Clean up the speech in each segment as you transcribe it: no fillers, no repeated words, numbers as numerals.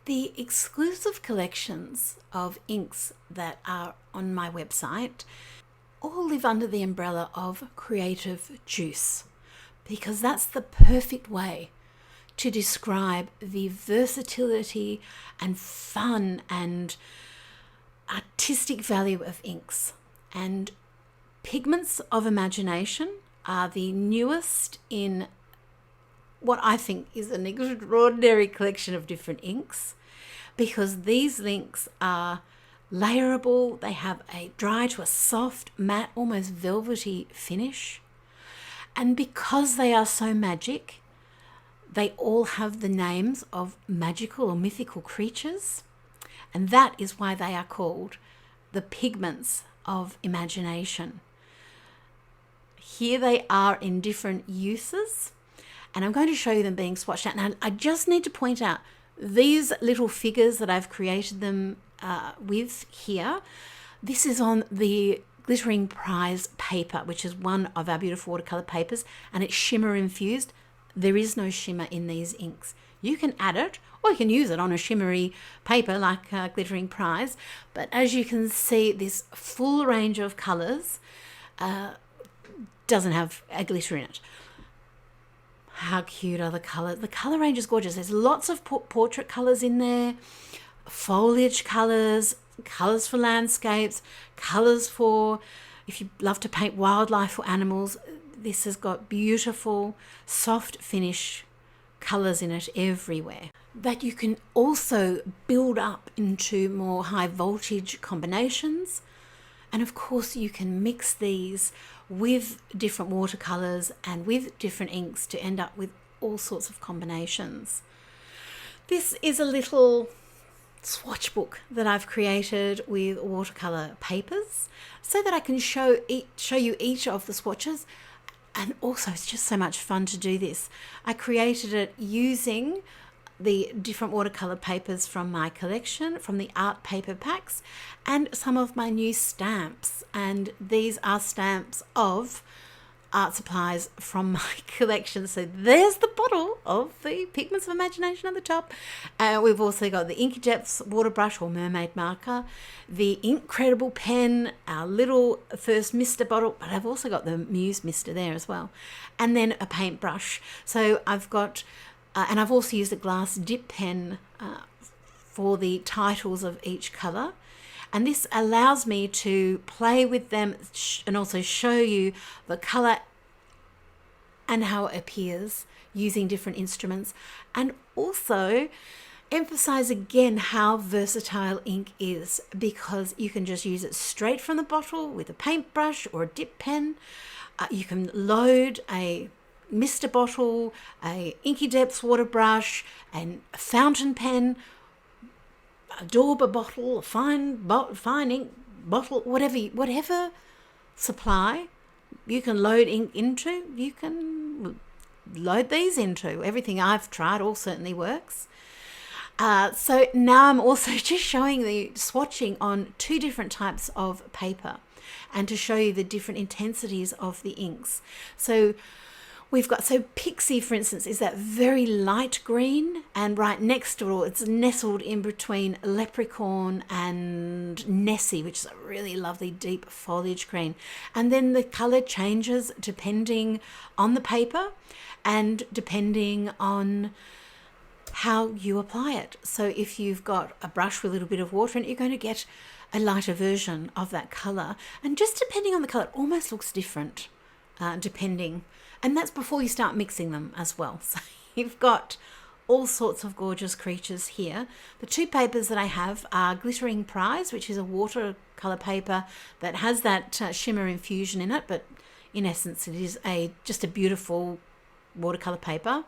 The exclusive collections of inks that are on my website all live under the umbrella of creative juice, because that's the perfect way to describe the versatility and fun and artistic value of inks. And Pigments of Imagination are the newest in what I think is an extraordinary collection of different inks, because these inks are layerable. They have a dry to a soft, matte, almost velvety finish. And because they are so magic, they all have the names of magical or mythical creatures. And that is why they are called the Pigments of Imagination. Here they are in different uses, and I'm going to show you them being swatched out. Now, I just need to point out these little figures that I've created them with here. This is on the Glittering Prize paper, which is one of our beautiful watercolor papers, and it's shimmer infused. There is no shimmer in these inks. You can add it, or you can use it on a shimmery paper like Glittering Prize. But as you can see, this full range of colors doesn't have a glitter in it. How cute are the colors? The color range is gorgeous. There's lots of portrait colors in there, foliage colors, colors for landscapes, colors for if you love to paint wildlife or animals. This has got beautiful soft finish colors in it everywhere that you can also build up into more high voltage combinations. And of course you can mix these with different watercolors and with different inks to end up with all sorts of combinations. This is a little swatch book that I've created with watercolor papers so that I can show you each of the swatches. And also it's just so much fun to do this. I created it using the different watercolor papers from my collection, from the art paper packs, and some of my new stamps. And these are stamps of art supplies from my collection. So there's the bottle of the Pigments of Imagination at the top. We've also got the Inky Depths water brush or mermaid marker, the Incredible pen, our little first mister bottle, but I've also got the Muse mister there as well, and then a paintbrush. So I've got and I've also used a glass dip pen for the titles of each colour. And this allows me to play with them and also show you the colour and how it appears using different instruments. And also emphasize again how versatile ink is, because you can just use it straight from the bottle with a paintbrush or a dip pen. You can load a mister bottle, a Inky Depths water brush, and a fountain pen, a Dauber bottle, a fine ink bottle, whatever supply you can load ink into, you can load these into. Everything I've tried all certainly works. So now I'm also just showing the swatching on two different types of paper and to show you the different intensities of the inks. So Pixie, for instance, is that very light green, and right next to it, it's nestled in between Leprechaun and Nessie, which is a really lovely deep foliage green. And then the colour changes depending on the paper and depending on how you apply it. So if you've got a brush with a little bit of water in it, you're going to get a lighter version of that colour. And just depending on the colour, it almost looks different depending. And that's before you start mixing them as well. So you've got all sorts of gorgeous creatures here. The two papers that I have are Glittering Prize, which is a watercolor paper that has that shimmer infusion in it, but in essence it is just a beautiful watercolor paper.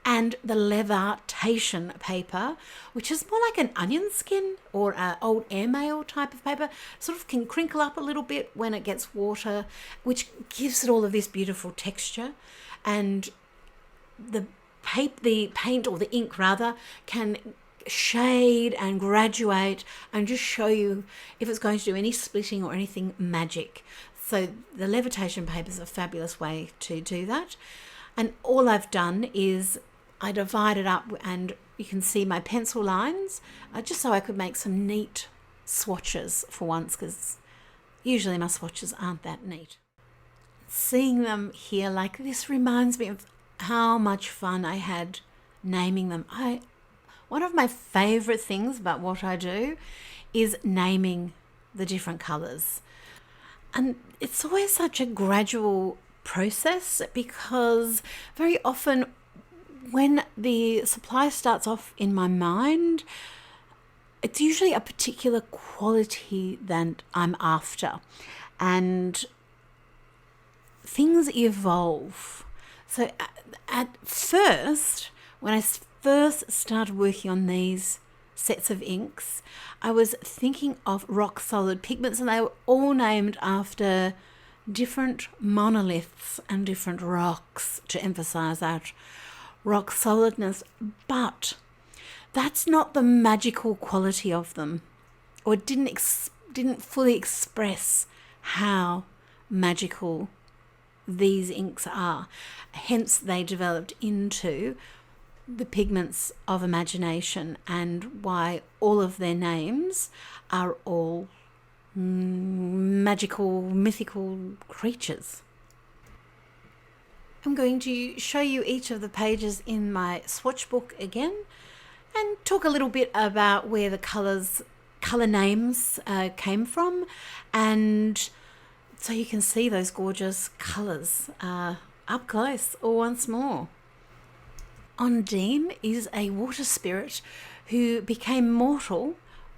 And the Levitation paper, which is more like an onion skin or an old airmail type of paper, sort of can crinkle up a little bit when it gets water, which gives it all of this beautiful texture. And the paint, or the ink rather, can shade and graduate and just show you if it's going to do any splitting or anything magic. So the Levitation paper is a fabulous way to do that. And all I've done is I divide it up and you can see my pencil lines, just so I could make some neat swatches for once, because usually my swatches aren't that neat. Seeing them here like this reminds me of how much fun I had naming them. One of my favorite things about what I do is naming the different colors. And it's always such a gradual process, because very often when the supply starts off in my mind, it's usually a particular quality that I'm after, and things evolve. So at first, when I first started working on these sets of inks, I was thinking of rock solid pigments, and they were all named after different monoliths and different rocks to emphasize that rock solidness. But that's not the magical quality of them, or it didn't fully express how magical these inks are. Hence they developed into the Pigments of Imagination, and why all of their names are all magical, mythical creatures. I'm going to show you each of the pages in my swatch book again, and talk a little bit about where the color names came from, and so you can see those gorgeous colors up close once more. Ondine is a water spirit who became mortal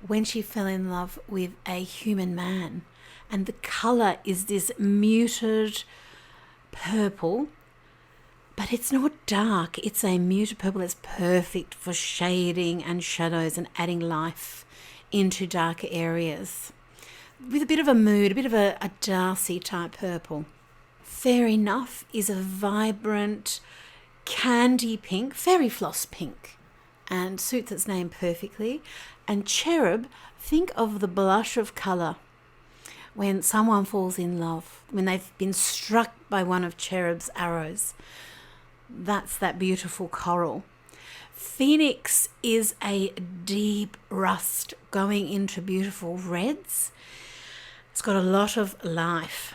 when she fell in love with a human man, and the color is this muted purple, but it's not dark. It's a muted purple. It's perfect for shading and shadows and adding life into darker areas, with a bit of a mood, a bit of a Darcy type purple. Fair Enough is a vibrant candy pink, fairy floss pink, and suits its name perfectly. And Cherub, think of the blush of colour when someone falls in love, when they've been struck by one of Cherub's arrows. That's that beautiful coral. Phoenix is a deep rust going into beautiful reds. It's got a lot of life.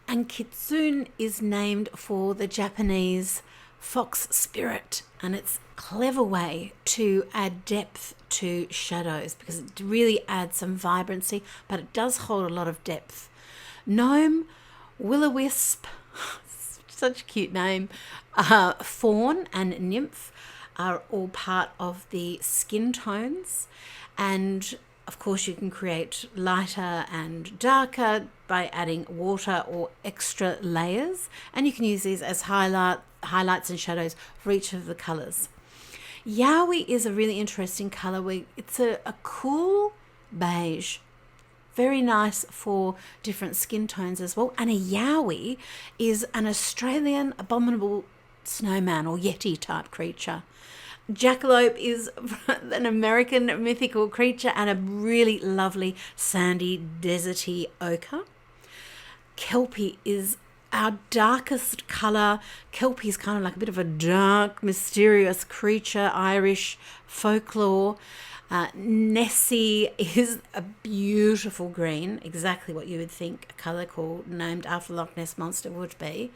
And Kitsune is named for the Japanese fox spirit, and it's a clever way to add depth to shadows, because it really adds some vibrancy, but it does hold a lot of depth. Gnome, will-o-wisp, such a cute name, fawn and nymph are all part of the skin tones, and of course you can create lighter and darker by adding water or extra layers, and you can use these as highlights and shadows for each of the colors. Yowie is a really interesting color. It's a cool beige, very nice for different skin tones as well. And a yowie is an Australian abominable snowman or yeti type creature. Jackalope is an American mythical creature and a really lovely sandy deserty ochre. Kelpie is our darkest colour. Kelpie is kind of like a bit of a dark, mysterious creature, Irish folklore. Nessie is a beautiful green, exactly what you would think a colour named after Loch Ness Monster would be.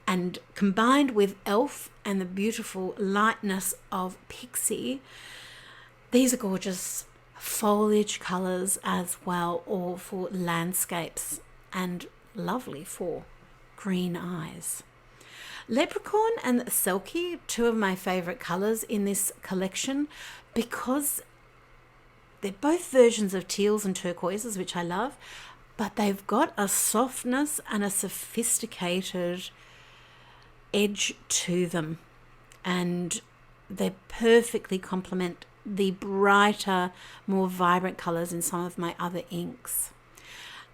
And combined with Elf and the beautiful lightness of Pixie, these are gorgeous foliage colours as well, or for landscapes, and lovely for green eyes. Leprechaun and Selkie, two of my favourite colours in this collection, because they're both versions of teals and turquoises, which I love, but they've got a softness and a sophisticated edge to them, and they perfectly complement the brighter, more vibrant colours in some of my other inks.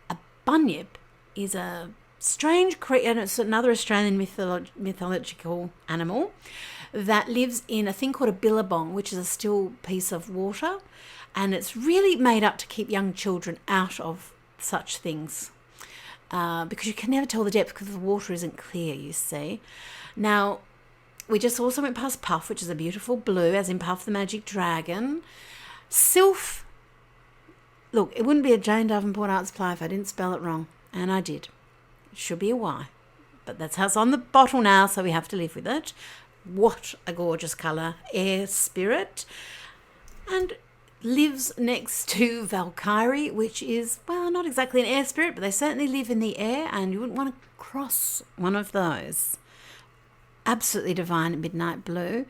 A bunyip is a strange creature, and it's another Australian mythological animal that lives in a thing called a billabong, which is a still piece of water, and it's really made up to keep young children out of such things, because you can never tell the depth because the water isn't clear, you see. Now, We just also went past Puff, which is a beautiful blue, as in Puff the Magic Dragon. Sylph. Look, it wouldn't be a Jane Davenport art supply if I didn't spell it wrong. And I did. It should be a Y. But that's how it's on the bottle now, so we have to live with it. What a gorgeous colour. Air Spirit. And lives next to Valkyrie, which is, well, not exactly an air spirit, but they certainly live in the air, and you wouldn't want to cross one of those. Absolutely divine midnight blue.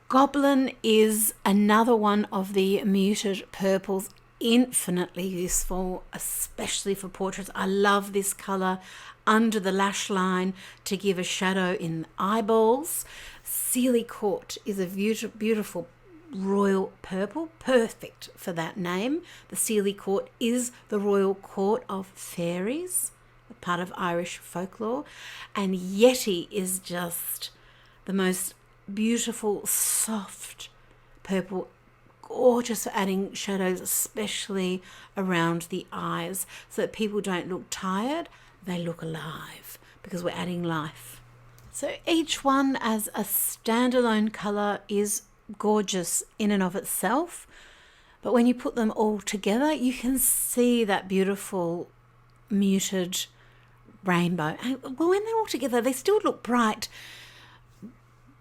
Goblin is another one of the muted purples, infinitely useful, especially for portraits. I love this colour under the lash line to give a shadow in the eyeballs. Sealy Court is a beautiful royal purple, perfect for that name. The Sealy Court is the royal court of fairies, a part of Irish folklore, and Yeti is just the most beautiful, soft purple, gorgeous for adding shadows, especially around the eyes, so that people don't look tired, they look alive, because we're adding life. So each one as a standalone colour is gorgeous in and of itself, but when you put them all together, you can see that beautiful muted rainbow. And well, when they're all together, they still look bright.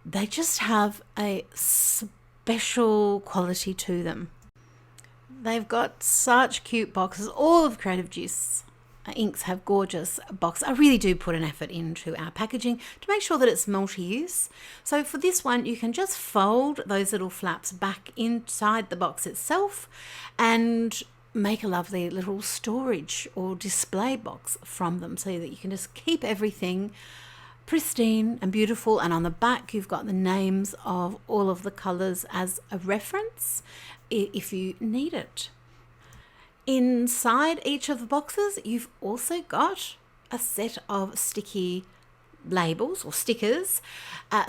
They just have a special quality to them. They've got such cute boxes. All of Creative Juice inks have gorgeous boxes. I really do put an effort into our packaging to make sure that it's multi-use. So for this one, you can just fold those little flaps back inside the box itself and make a lovely little storage or display box from them, so that you can just keep everything pristine and beautiful. And on the back, you've got the names of all of the colours as a reference if you need it. Inside each of the boxes, you've also got a set of sticky labels or stickers,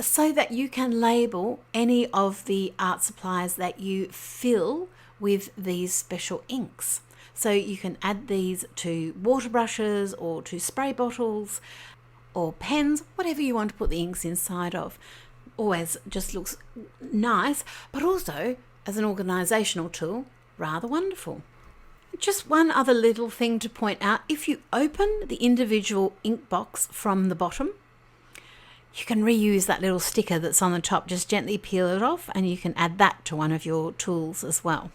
so that you can label any of the art supplies that you fill with these special inks. So you can add these to water brushes or to spray bottles or pens, whatever you want to put the inks inside of. Always just looks nice, but also as an organisational tool, rather wonderful. Just one other little thing to point out: if you open the individual ink box from the bottom, you can reuse that little sticker that's on the top. Just gently peel it off and you can add that to one of your tools as well.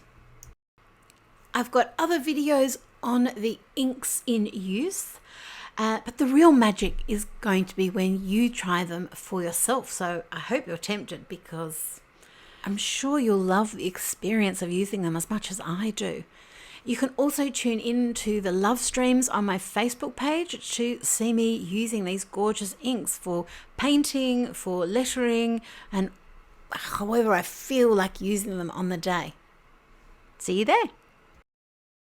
I've got other videos on the inks in use, but the real magic is going to be when you try them for yourself. So I hope you're tempted, because I'm sure you'll love the experience of using them as much as I do. You can also tune in to the love streams on my Facebook page to see me using these gorgeous inks for painting, for lettering, and however I feel like using them on the day. See you there.